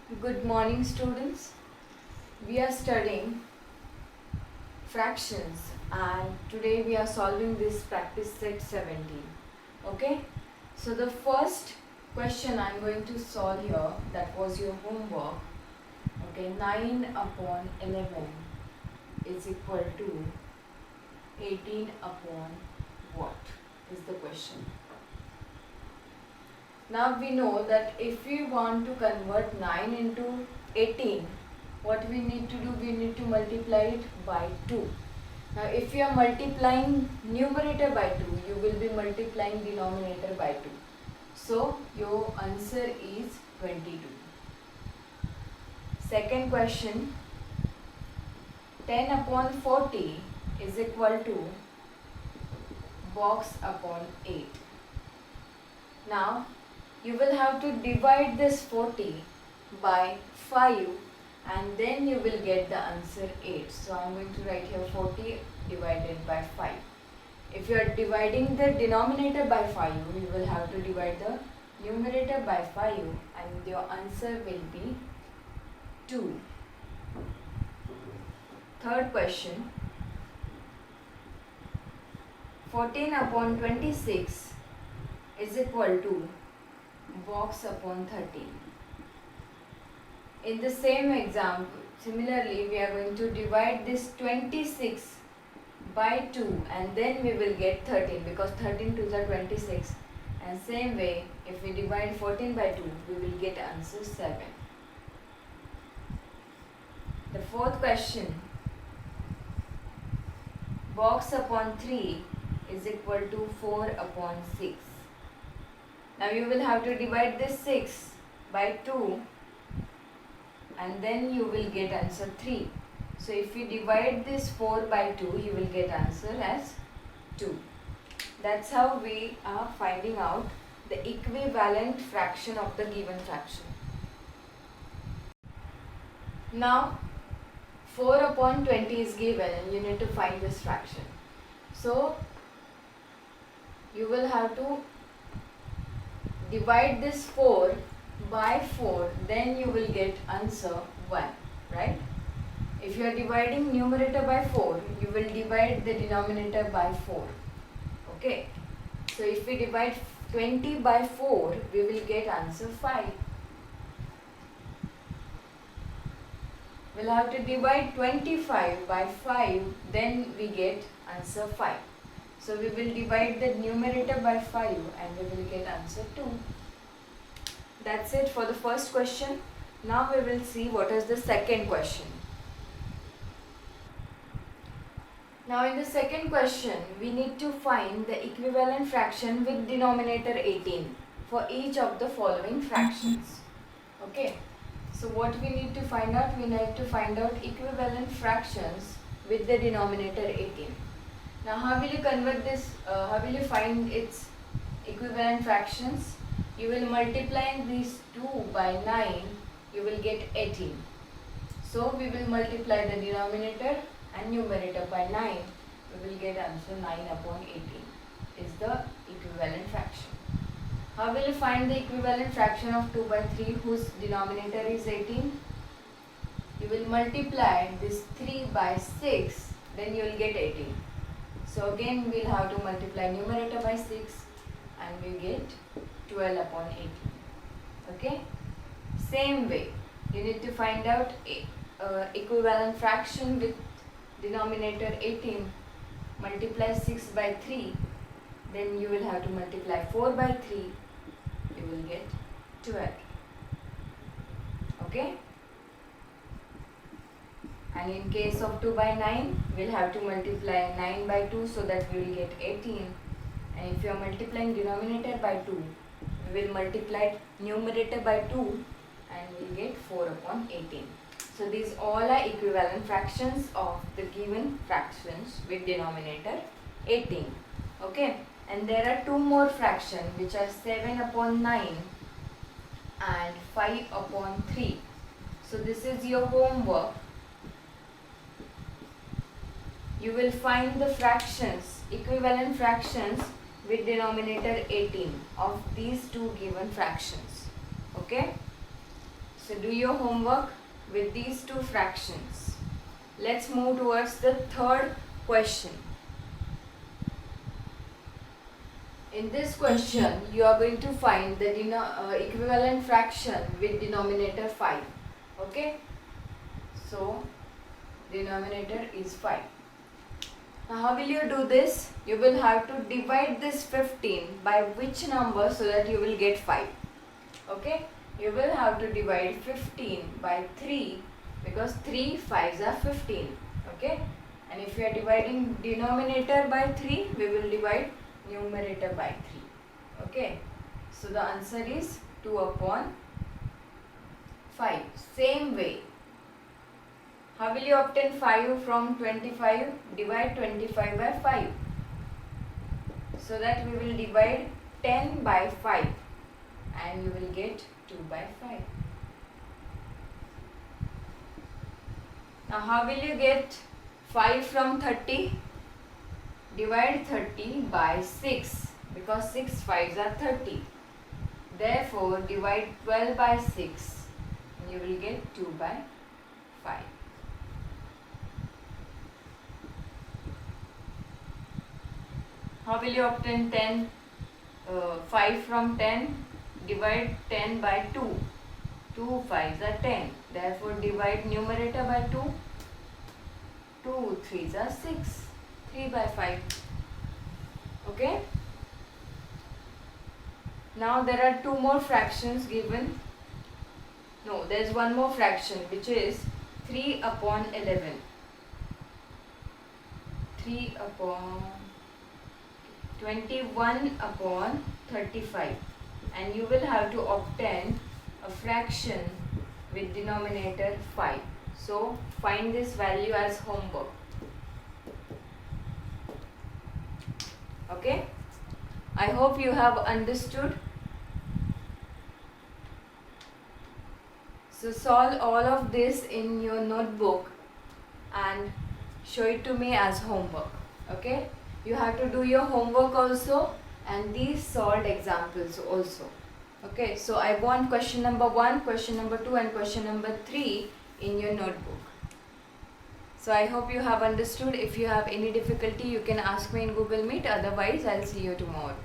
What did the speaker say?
Good morning, students. We are studying fractions and today we are solving this practice set 17. Okay, so the first question I'm going to solve here, that was your homework. Okay, 9 upon 11 is equal to 18 upon what is the question. Now we know that if we want to convert 9 into 18, what we need to do, we need to multiply it by 2. Now if you are multiplying numerator by 2, you will be multiplying denominator by 2. So your answer is 22. Second question, 10 upon 40 is equal to box upon 8. Now you will have to divide this 40 by 5 and then you will get the answer 8. So I am going to write here 40 divided by 5. If you are dividing the denominator by 5, you will have to divide the numerator by 5 and your answer will be 2. Third question, 14 upon 26 is equal to box upon 13. In the same example, similarly we are going to divide this 26 by 2 and then we will get 13 because 13 2s are 26, and same way if we divide 14 by 2 we will get answer 7. The fourth question, box upon 3 is equal to 4 upon 6. Now you will have to divide this 6 by 2 and then you will get answer 3. So if you divide this 4 by 2, you will get answer as 2. That's how we are finding out the equivalent fraction of the given fraction. Now 4 upon 20 is given and you need to find this fraction. So you will have to divide this 4 by 4, then you will get answer 1, right? If you are dividing numerator by 4, you will divide the denominator by 4. Okay, so if we divide 20 by 4, we will get answer 5. We'll have to divide 25 by 5, then we get answer 5. So we will divide the numerator by 5 and we will get answer 2. That's it for the first question. Now we will see what is the second question. Now in the second question, we need to find the equivalent fraction with denominator 18 for each of the following fractions. Okay. So what we need to find out? We need to find out equivalent fractions with the denominator 18. Now how will you convert this, how will you find its equivalent fractions? You will multiply these 2 by 9, you will get 18. So we will multiply the denominator and numerator by 9, we will get answer 9 upon 18 is the equivalent fraction. How will you find the equivalent fraction of 2 by 3 whose denominator is 18? You will multiply this 3 by 6, then you will get 18. So again we will have to multiply numerator by 6 and we get 12 upon 18. Okay? Same way, you need to find out equivalent fraction with denominator 18. Multiply 6 by 3, then you will have to multiply 4 by 3, you will get 12. Okay? And in case of 2 by 9, we will have to multiply 9 by 2 so that we will get 18. And if you are multiplying denominator by 2, we will multiply numerator by 2 and we will get 4 upon 18. So these all are equivalent fractions of the given fractions with denominator 18. Okay, and there are two more fractions which are 7 upon 9 and 5 upon 3. So this is your homework. You will find the fractions, equivalent fractions with denominator 18 of these two given fractions. Okay. So do your homework with these two fractions. Let's move towards the third question. In this question, you are going to find the equivalent fraction with denominator 5. Okay? So, denominator is 5. Now, how will you do this? You will have to divide this 15 by which number so that you will get 5. Okay? You will have to divide 15 by 3 because 3 5s are 15. Okay? And if you are dividing denominator by 3, we will divide numerator by 3. Okay, so the answer is 2 upon 5. Same way, how will you obtain 5 from 25? Divide 25 by 5. So that we will divide 10 by 5 and you will get 2 by 5. Now how will you get 5 from 30? Divide 30 by 6 because 6 5s are 30. Therefore, divide 12 by 6 and you will get 2 by 5. How will you obtain 10? 5 from 10? Divide 10 by 2. 2 5s are 10. Therefore, divide numerator by 2. 2 3s are 6. 3 by 5. Okay? Now there are two more fractions given. No, there is one more fraction which is 3 upon 11. 3 upon 21 upon 35. And you will have to obtain a fraction with denominator 5. So find this value as homework. Okay, I hope you have understood. So solve all of this in your notebook and show it to me as homework. Okay, you have to do your homework also and these solved examples also. Okay, so I want question number 1, question number 2 and question number 3 in your notebook. So I hope you have understood. If you have any difficulty, you can ask me in Google Meet. Otherwise, I'll see you tomorrow.